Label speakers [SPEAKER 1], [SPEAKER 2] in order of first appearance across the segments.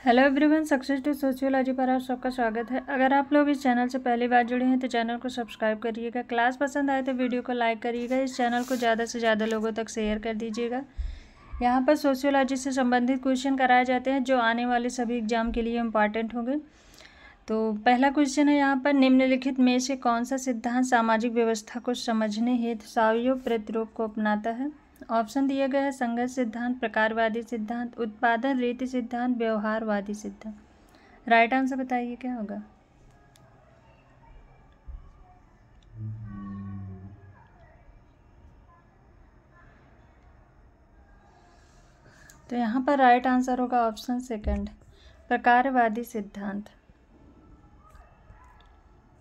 [SPEAKER 1] Hello everyone, success to sociology पर आप सबका स्वागत है। अगर आप लोग इस चैनल से पहली बार जुड़े हैं तो चैनल को सब्सक्राइब करिएगा। क्लास पसंद आए तो वीडियो को लाइक करिएगा। इस चैनल को ज़्यादा से ज़्यादा लोगों तक शेयर कर दीजिएगा। यहाँ पर सोशियोलॉजी से संबंधित क्वेश्चन कराए जाते हैं जो आने वाले सभी एग्जाम के लिए इम्पॉर्टेंट होंगे। तो पहला क्वेश्चन है यहाँ पर, निम्नलिखित में से कौन सा सिद्धांत सामाजिक व्यवस्था को समझने हेतु सहयोग प्रतिरूप को अपनाता है। ऑप्शन दिया गया है संघर्ष सिद्धांत, प्रकारवादी सिद्धांत, उत्पादन रीति सिद्धांत, व्यवहारवादी सिद्धांत। राइट आंसर बताइए क्या होगा। तो यहाँ पर राइट आंसर होगा ऑप्शन सेकंड, प्रकारवादी सिद्धांत।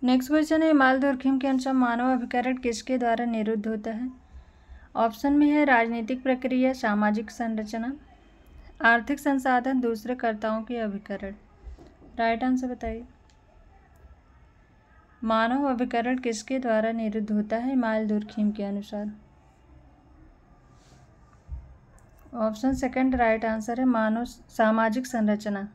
[SPEAKER 1] नेक्स्ट क्वेश्चन है, मालदुर्खिम के अनुसार मानव अभिकरण किसके द्वारा निरुद्ध होता है। ऑप्शन में है राजनीतिक प्रक्रिया, सामाजिक संरचना, आर्थिक संसाधन, दूसरे कर्ताओं के अभिकरण। राइट आंसर बताइए। मानव अभिकरण किसके द्वारा निरुद्ध होता है मालदुर्खिम के अनुसार। ऑप्शन सेकंड राइट आंसर है, मानव सामाजिक संरचना।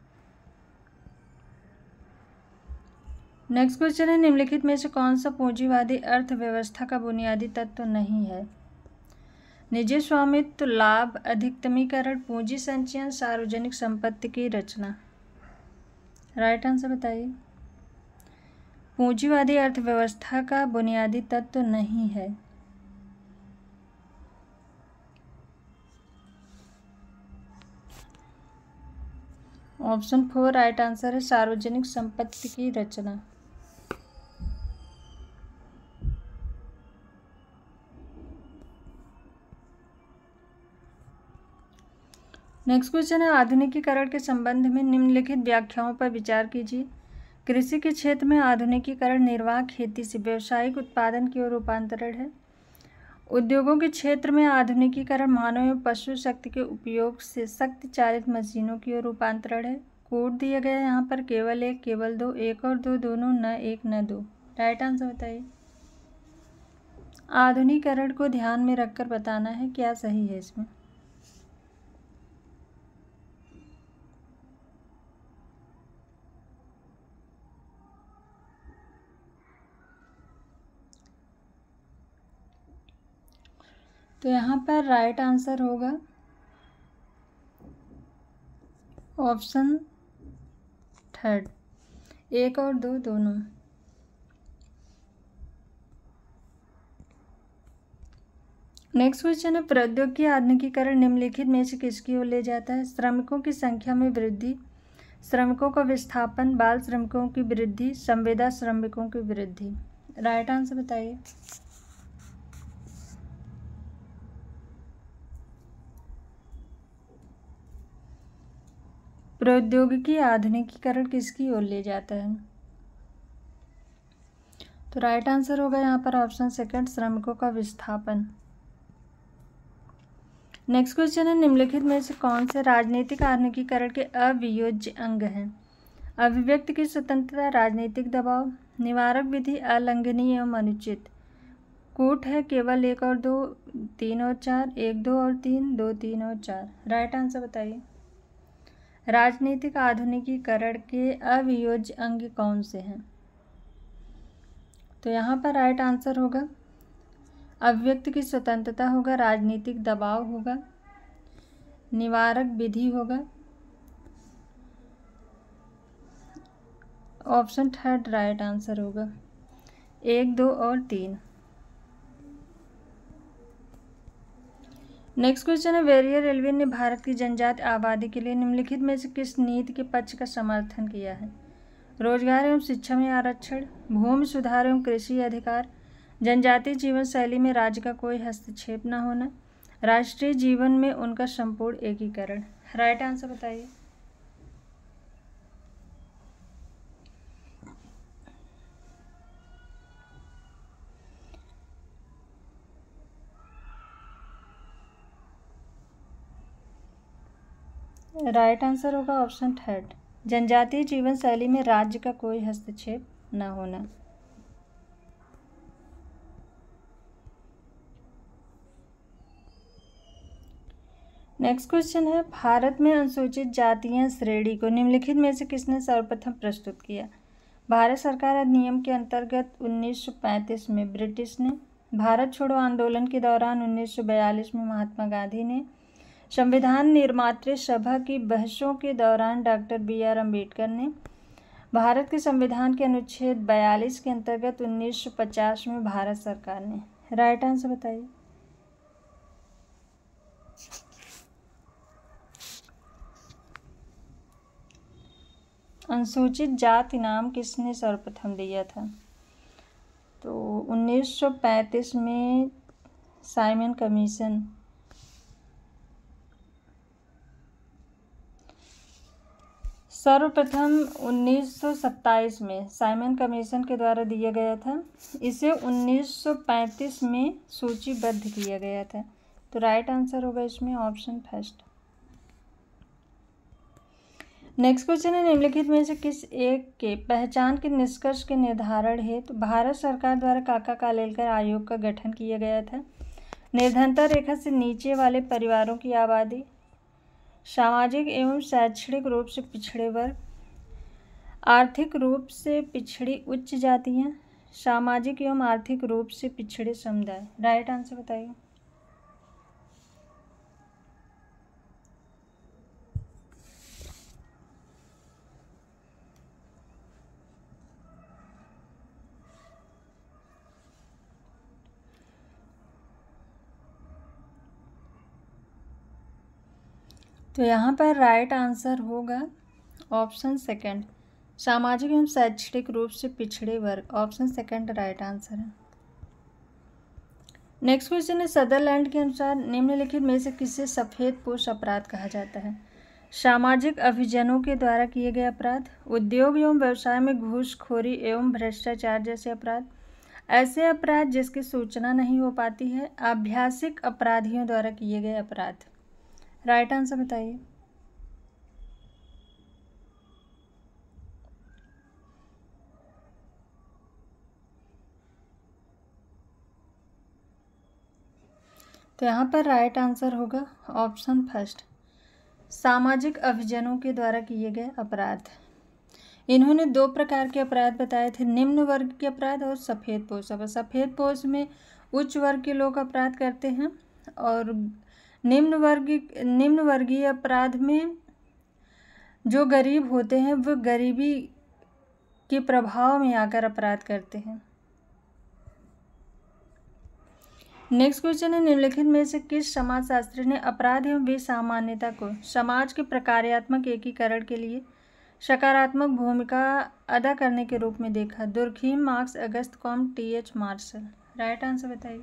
[SPEAKER 1] नेक्स्ट क्वेश्चन है, निम्नलिखित में से कौन सा पूंजीवादी अर्थव्यवस्था का बुनियादी तत्व नहीं है। निजी स्वामित्व, लाभ, अधिकतमीकरण, पूंजी संचयन, सार्वजनिक संपत्ति की रचना। राइट आंसर बताइए। पूंजीवादी अर्थव्यवस्था का बुनियादी तत्व नहीं है। ऑप्शन 4 राइट आंसर है, सार्वजनिक संपत्ति की रचना। नेक्स्ट क्वेश्चन है, आधुनिकीकरण के संबंध में निम्नलिखित व्याख्याओं पर विचार कीजिए। कृषि के क्षेत्र में आधुनिकीकरण निर्वाह खेती से व्यावसायिक उत्पादन की ओर रूपांतरण है। उद्योगों के क्षेत्र में आधुनिकीकरण मानव एवं पशु शक्ति के उपयोग से शक्ति चालित मशीनों की ओर रूपांतरण है। कोड दिया गया है यहाँ पर, केवल एक, केवल दो, एक और दो, दोनों, न एक न दो। राइट आंसर बताइए। आधुनिकीकरण को ध्यान में रखकर बताना है क्या सही है इसमें। तो यहाँ पर राइट आंसर होगा ऑप्शन थर्ड, एक और दो, दोनों। नेक्स्ट क्वेश्चन है, प्रौद्योगिकी आधुनिकीकरण निम्नलिखित में से किसकी ओर ले जाता है। श्रमिकों की संख्या में वृद्धि, श्रमिकों का विस्थापन, बाल श्रमिकों की वृद्धि, संविदा श्रमिकों की वृद्धि। राइट आंसर बताइए। प्रौद्योगिकी आधुनिकीकरण किसकी ओर ले जाता है। तो राइट आंसर होगा यहाँ पर ऑप्शन सेकंड, श्रमिकों का विस्थापन। नेक्स्ट क्वेश्चन है, निम्नलिखित में से कौन से राजनीतिक आधुनिकीकरण के अवियोज्य अंग हैं। अभिव्यक्ति की स्वतंत्रता, राजनीतिक दबाव, निवारक विधि, अलंघनीय एवं अनुचित। कूट है केवल एक और दो, तीन और चार, एक दो और तीन, दो तीन और चार। राइट आंसर बताइए। राजनीतिक आधुनिकीकरण के अवियोज्य अंग कौन से हैं। तो यहाँ पर राइट आंसर होगा अभिव्यक्ति की स्वतंत्रता होगा, राजनीतिक दबाव होगा, निवारक विधि होगा। ऑप्शन थर्ड राइट आंसर होगा, एक, दो और तीन। नेक्स्ट क्वेश्चन है, वेरियर एल्विन ने भारत की जनजातीय आबादी के लिए निम्नलिखित में से किस नीति के पक्ष का समर्थन किया है। रोजगार एवं शिक्षा में आरक्षण, भूमि सुधार एवं कृषि अधिकार, जनजातीय जीवन शैली में राज्य का कोई हस्तक्षेप न होना, राष्ट्रीय जीवन में उनका संपूर्ण एकीकरण। राइट आंसर बताइए। राइट आंसर होगा ऑप्शन थर्ड, जनजातीय जीवन शैली में राज्य का कोई हस्तक्षेप न होना। नेक्स्ट क्वेश्चन है, भारत में अनुसूचित जातियां श्रेणी को निम्नलिखित में से किसने सर्वप्रथम प्रस्तुत किया? भारत सरकार अधिनियम के अंतर्गत 1935 में ब्रिटिश ने, भारत छोड़ो आंदोलन के दौरान 1942 में महात्मा गांधी ने, संविधान निर्मात्री सभा की बहसों के दौरान डॉक्टर BR अम्बेडकर ने, भारत के संविधान के अनुच्छेद 42 के अंतर्गत 1950 में भारत सरकार ने। राइट आंसर बताइए। अनुसूचित जाति नाम किसने सर्वप्रथम दिया था? तो 1935 में साइमन कमीशन। सर्वप्रथम 1927 में साइमन कमीशन के द्वारा दिया गया था। इसे 1935 में सूचीबद्ध किया गया था। तो राइट आंसर होगा इसमें ऑप्शन फर्स्ट। नेक्स्ट क्वेश्चन है, निम्नलिखित में से किस एक के पहचान के निष्कर्ष के निर्धारण हेतु भारत सरकार द्वारा काका कालेलकर आयोग का गठन किया गया था? निर्धनता रेखा से नीचे वाले परिवारों की आबादी, सामाजिक एवं शैक्षणिक रूप से पिछड़े वर्ग, आर्थिक रूप से पिछड़ी उच्च जातियां, सामाजिक एवं आर्थिक रूप से पिछड़े समुदाय। राइट आंसर बताइए। तो यहाँ पर राइट आंसर होगा ऑप्शन सेकंड, सामाजिक एवं शैक्षणिक रूप से पिछड़े वर्ग। ऑप्शन सेकंड राइट आंसर है। नेक्स्ट क्वेश्चन है, सदरलैंड के अनुसार निम्नलिखित में से किसे सफ़ेदपोश अपराध कहा जाता है? सामाजिक अभिजनों के द्वारा किए गए अपराध, उद्योग एवं व्यवसाय में घूसखोरी एवं भ्रष्टाचार जैसे अपराध, ऐसे अपराध जिसकी सूचना नहीं हो पाती है, आभ्यासिक अपराधियों द्वारा किए गए अपराध। राइट आंसर बताइए। तो यहाँ पर राइट आंसर होगा ऑप्शन फर्स्ट, सामाजिक अभिजनों के द्वारा किए गए अपराध। इन्होंने दो प्रकार के अपराध बताए थे, निम्न वर्ग के अपराध और सफ़ेदपोश। अब सफ़ेदपोश में उच्च वर्ग के लोग अपराध करते हैं और निम्न वर्गीय अपराध में जो गरीब होते हैं वो गरीबी के प्रभाव में आकर अपराध करते हैं। नेक्स्ट क्वेश्चन है, निम्नलिखित में से किस समाजशास्त्री ने अपराध एवं बेसामान्यता को समाज के प्रकार्यात्मक एकीकरण के लिए सकारात्मक भूमिका अदा करने के रूप में देखा? Durkheim, Marx, Auguste Comte, TH Marshall. Right answer बताइए।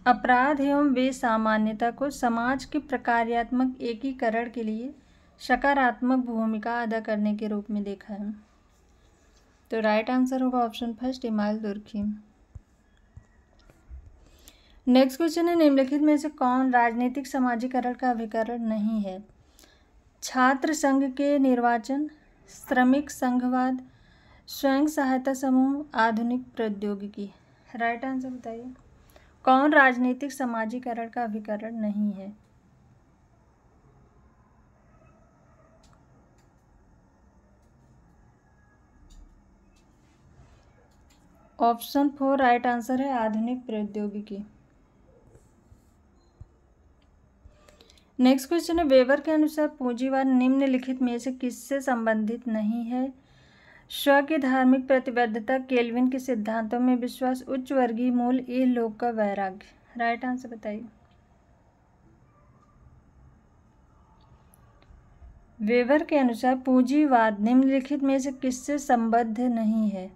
[SPEAKER 1] अपराध एवं बेसामान्यता को समाज के प्रकार्यात्मक एकीकरण के लिए सकारात्मक भूमिका अदा करने के रूप में देखा है। तो राइट आंसर होगा option first, email Durkheim. Next question है, निम्नलिखित में से कौन राजनीतिक समाजीकरण का अभिकरण नहीं है? छात्र संघ के निर्वाचन, श्रमिक संघवाद, स्वयं सहायता समूह, आधुनिक प्रौद्योगिकी। राइट आंसर बताइए। कौन राजनीतिक समाजीकरण का अभिकरण नहीं है? ऑप्शन 4 राइट आंसर है, आधुनिक प्रौद्योगिकी। नेक्स्ट क्वेश्चन है, वेबर के अनुसार पूंजीवाद निम्नलिखित में से किससे संबंधित नहीं है? स्व की धार्मिक प्रतिबद्धता, केल्विन के सिद्धांतों में विश्वास, उच्च वर्गीय मूल, इहलोक का वैराग्य। राइट आंसर बताइए। वेबर के अनुसार पूंजीवाद निम्नलिखित में से किससे संबद्ध नहीं है?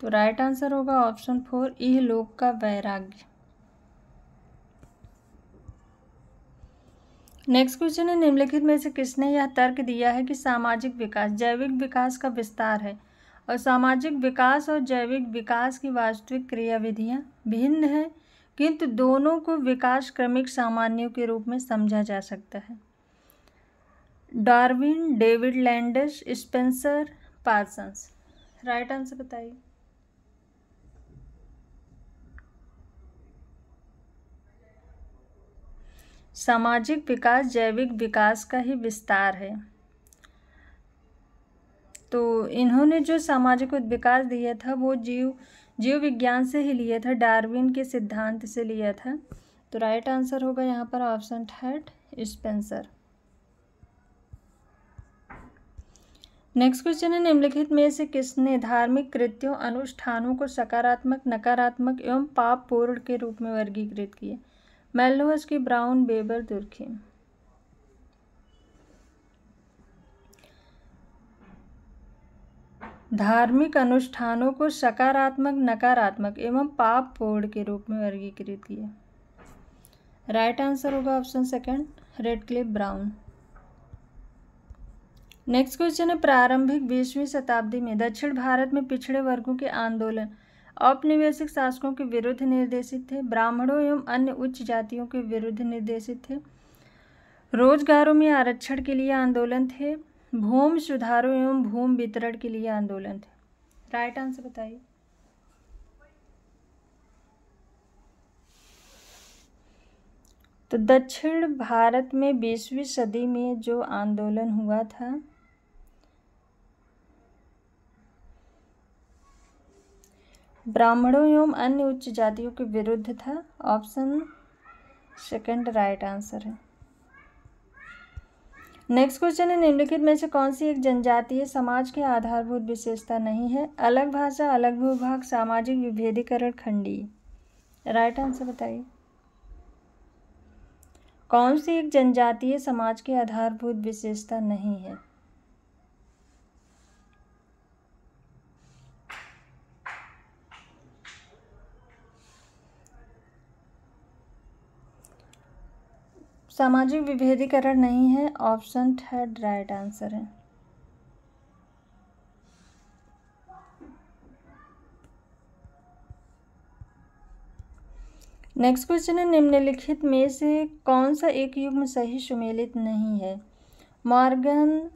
[SPEAKER 1] तो राइट आंसर होगा ऑप्शन 4, इहलोक का वैराग्य। नेक्स्ट क्वेश्चन है, निम्नलिखित में से किसने यह तर्क दिया है कि सामाजिक विकास जैविक विकास का विस्तार है और सामाजिक विकास और जैविक विकास की वास्तविक क्रियाविधियां भिन्न हैं, किंतु दोनों को विकास क्रमिक सामान्यों के रूप में समझा जा सकता है? Darwin, David lands, Spencer, Parsons. Right answer बताइए। सामाजिक विकास जैविक विकास का ही विस्तार है। तो इन्होंने जो सामाजिक विकास दिया था वो जीव विज्ञान से ही लिया था, डार्विन के सिद्धांत से लिया था। तो राइट आंसर होगा यहाँ पर option third Spencer. Next question है, निम्नलिखित में से किसने धार्मिक कृत्यों अनुष्ठानों को सकारात्मक, नकारात्मक एवं पापपूर्ण के रूप में वर्गीकृत किया? मेल्नोवस्की, ब्राउन, वेबर, दुर्खेम। धार्मिक अनुष्ठानों को सकारात्मक, नकारात्मक एवं पापपूर्ण के रूप में वर्गीकृत किया। राइट आंसर होगा option second, Radcliffe Brown. Next question है, प्रारंभिक 20वीं शताब्दी में दक्षिण भारत में पिछड़े वर्गों के आंदोलन औपनिवेशिक शासकों के विरुद्ध निर्देशित थे, ब्राह्मणों एवं अन्य उच्च जातियों के विरुद्ध निर्देशित थे, रोजगारों में आरक्षण के लिए आंदोलन थे, भूमि सुधारों एवं भूमि वितरण के लिए आंदोलन थे? राइट आंसर बताइए। तो दक्षिण भारत में 20वीं सदी में जो आंदोलन हुआ था ब्राह्मणों एवं अन्य उच्च जातियों के विरुद्ध था। ऑप्शन सेकंड राइट आंसर है। नेक्स्ट क्वेश्चन है, निम्नलिखित में से कौन सी एक जनजातीय समाज की आधारभूत विशेषता नहीं है? अलग भाषा, अलग भूभाग, सामाजिक विभेदीकरण, खंडीय। राइट आंसर बताइए। कौन सी एक जनजातीय समाज की आधारभूत विशेषता नहीं है? सामाजिक विभेदीकरण नहीं है। ऑप्शन थर्ड राइट आंसर है। नेक्स्ट क्वेश्चन है, निम्नलिखित में से कौन सा एक युग्म सही सुमेलित नहीं है? मॉर्गन,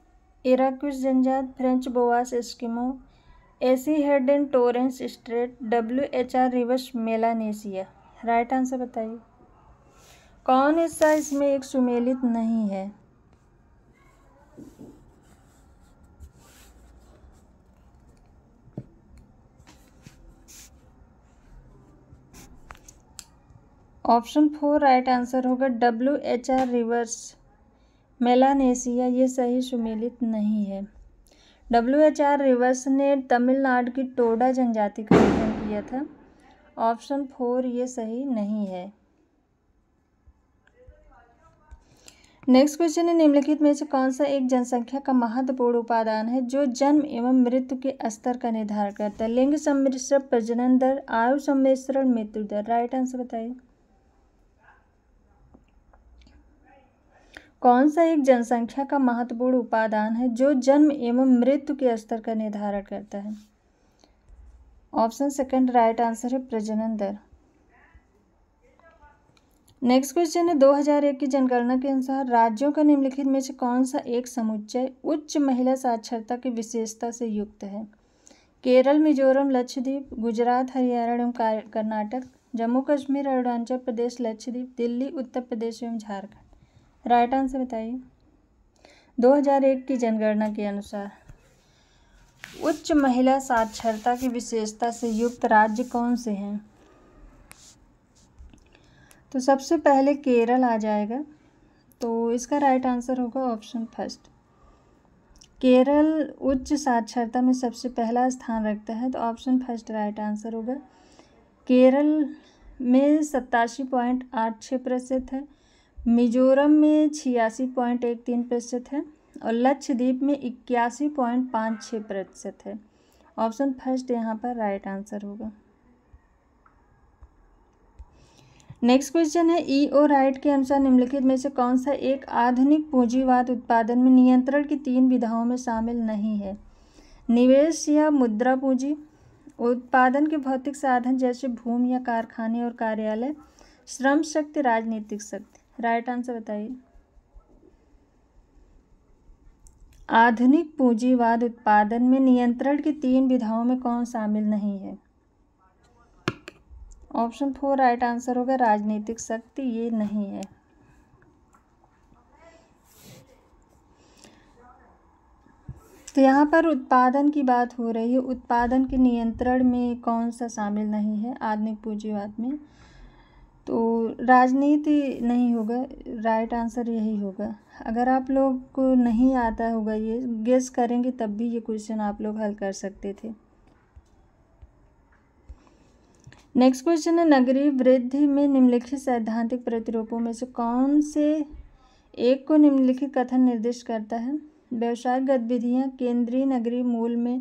[SPEAKER 1] इराक्विस जनजात, Franz Boas Eskimo, AC Haddon Torres Strait, WHR Rivers Melanesia. Right answer बताइए। कौन सा इसमें एक सुमेलित नहीं है? ऑप्शन 4 राइट आंसर होगा। WHR रिवर्स मेलानेशिया ये सही सुमेलित नहीं है। WHR रिवर्स ने तमिलनाडु की टोडा जनजाति का अध्ययन किया था। ऑप्शन 4 ये सही नहीं है। नेक्स्ट क्वेश्चन है, निम्नलिखित में से कौन सा एक जनसंख्या का महत्वपूर्ण उपादान है जो जन्म एवं मृत्यु के स्तर का निर्धारण करता है? लिंग सम्मिश्रण, प्रजनन दर, आयु सम्मिश्रण, मृत्यु दर। राइट आंसर बताइए। कौन सा एक जनसंख्या का महत्वपूर्ण उपादान है जो जन्म एवं मृत्यु के स्तर का निर्धारण करता है? ऑप्शन सेकंड राइट आंसर है, प्रजनन दर। नेक्स्ट क्वेश्चन है, 2001 की जनगणना के अनुसार राज्यों का निम्नलिखित में से कौन सा एक समुच्चय उच्च महिला साक्षरता की विशेषता से युक्त है? केरल, मिजोरम, लक्षद्वीप, गुजरात, हरियाणा एवं कर्नाटक, जम्मू कश्मीर, अरुणाचल प्रदेश, लक्षद्वीप, दिल्ली, उत्तर प्रदेश एवं झारखंड। राइट आंसर बताइए। 2001 की जनगणना के अनुसार उच्च महिला साक्षरता की विशेषता से युक्त राज्य कौन से हैं? तो सबसे पहले केरल आ जाएगा, तो इसका राइट आंसर होगा ऑप्शन फर्स्ट। केरल उच्च साक्षरता में सबसे पहला स्थान रखता है, तो ऑप्शन फर्स्ट राइट आंसर होगा। केरल में 87.86% है, मिजोरम में 86.13% है और लक्षद्वीप में 81.56% है। ऑप्शन फर्स्ट यहाँ पर राइट आंसर होगा। नेक्स्ट क्वेश्चन है, E.O. राइट के अनुसार निम्नलिखित में से कौन सा एक आधुनिक पूंजीवाद उत्पादन में नियंत्रण की 3 विधाओं में शामिल नहीं है? निवेश या मुद्रा पूंजी, उत्पादन के भौतिक साधन जैसे भूमि या कारखाने और कार्यालय, श्रम शक्ति, राजनीतिक शक्ति। राइट आंसर बताइए। आधुनिक पूंजीवाद उत्पादन में नियंत्रण की 3 विधाओं में कौन शामिल नहीं है? ऑप्शन 4 राइट आंसर होगा, राजनीतिक शक्ति ये नहीं है। तो यहाँ पर उत्पादन की बात हो रही है। उत्पादन के नियंत्रण में कौन सा शामिल नहीं है आधुनिक पूंजीवाद में? तो राजनीति नहीं होगा, राइट आंसर यही होगा। अगर आप लोग को नहीं आता होगा, ये गेस करेंगे तब भी ये क्वेश्चन आप लोग हल कर सकते थे। नेक्स्ट क्वेश्चन है, नगरीय वृद्धि में निम्नलिखित सैद्धांतिक प्रतिरूपों में से कौन से एक को निम्नलिखित कथन निर्दिष्ट करता है? व्यावसायिक गतिविधियां केंद्रीय नगरीय मूल में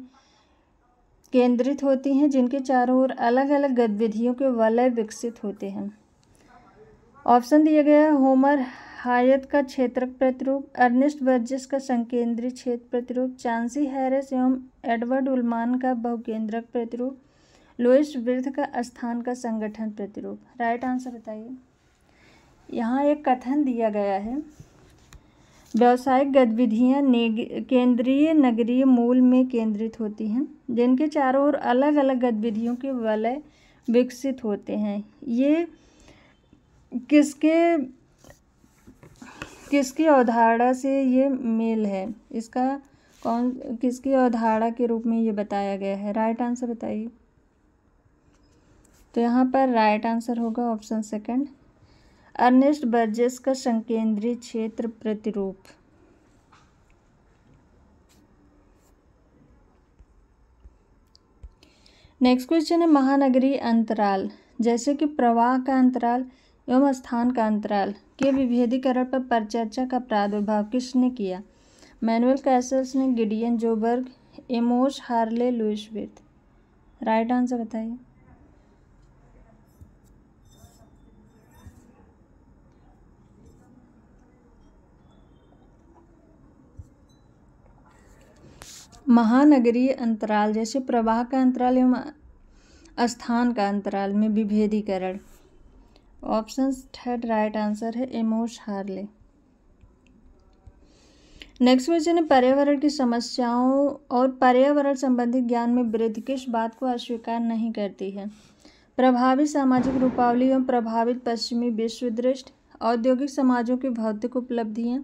[SPEAKER 1] केंद्रित होती हैं, जिनके चारों ओर अलग अलग गतिविधियों के वलय विकसित होते हैं। ऑप्शन दिया गया है, होमर हायत का क्षेत्रक प्रतिरूप, अर्नेस्ट बर्जेस का संकेंद्री क्षेत्र प्रतिरूप, चांसी हैरिस एवं एडवर्ड उलमान का बहुकेंद्रक प्रतिरूप, लुईस विर्थ का स्थान का संगठन प्रतिरूप। राइट आंसर बताइए। यहाँ एक कथन दिया गया है, व्यावसायिक गतिविधियाँ केंद्रीय नगरीय मूल में केंद्रित होती हैं, जिनके चारों ओर अलग अलग गतिविधियों के वलय विकसित होते हैं। ये किसकी अवधारणा से ये मेल है? इसका किसकी अवधारणा के रूप में ये बताया गया है? राइट आंसर बताइए। तो यहाँ पर राइट आंसर होगा ऑप्शन सेकंड, अर्नेस्ट बर्जेस का संकेंद्री क्षेत्र प्रतिरूप। नेक्स्ट क्वेश्चन है, महानगरीय अंतराल जैसे कि प्रवाह का अंतराल एवं स्थान का अंतराल के विभेदीकरण पर परिचर्चा का प्रादुर्भाव किसने किया? मैनुअल कैसल्स ने, Gideon Sjoberg, Amos Hawley, Louis Wirth. Right answer बताइए। महानगरीय अंतराल जैसे प्रवाह का अंतराल एवं स्थान का अंतराल में विभेदीकरण, ऑप्शन थर्ड राइट आंसर है, एमोस हार्ले। नेक्स्ट क्वेश्चन है, पर्यावरण की समस्याओं और पर्यावरण संबंधी ज्ञान में वृद्धि किस बात को अस्वीकार नहीं करती है? प्रभावित सामाजिक रूपावली एवं प्रभावित पश्चिमी विश्व दृष्टि, औद्योगिक समाजों की भौतिक उपलब्धियां,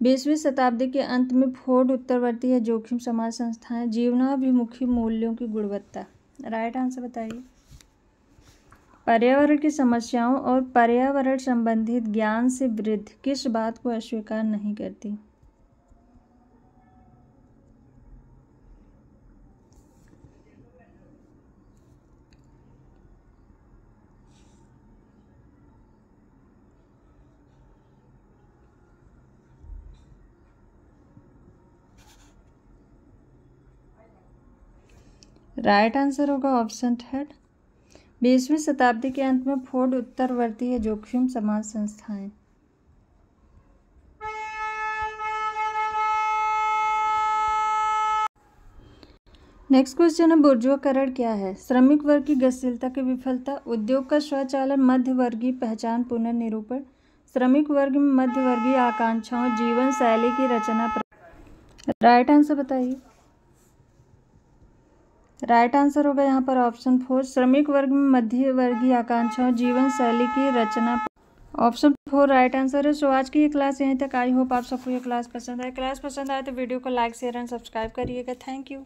[SPEAKER 1] 20वीं शताब्दी के अंत में फोर्ड उत्तरवर्ती है जोखिम समाज संस्थाएं, जीवनाभिमुखी मूल्यों की गुणवत्ता। राइट आंसर बताइए। पर्यावरण की समस्याओं और पर्यावरण संबंधित ज्ञान से वृद्धि किस बात को अस्वीकार नहीं करती? राइट आंसर होगा ऑप्शन थर्ड, 20वीं शताब्दी के अंत में फोर्ड उत्तरवर्ती है जोखिम समाज संस्थाएं। नेक्स्ट क्वेश्चन है, बुर्जुआकरण क्या है? श्रमिक वर्ग की गतिशीलता की विफलता, उद्योग का स्वचालन, मध्यवर्गीय पहचान पुनर्निरूपण, श्रमिक वर्ग में मध्यवर्गीय आकांक्षाओं, जीवन शैली की रचना। राइट आंसर बताइए। राइट आंसर होगा यहाँ पर ऑप्शन फोर, श्रमिक वर्ग में मध्यवर्गीय आकांक्षाओं, जीवन शैली की रचना। ऑप्शन फोर राइट आंसर है। सो आज की ये क्लास यहीं तक। आई होप आप सबको ये क्लास पसंद आए। क्लास पसंद आए तो वीडियो को लाइक शेयर एंड सब्सक्राइब करिएगा। Thank you.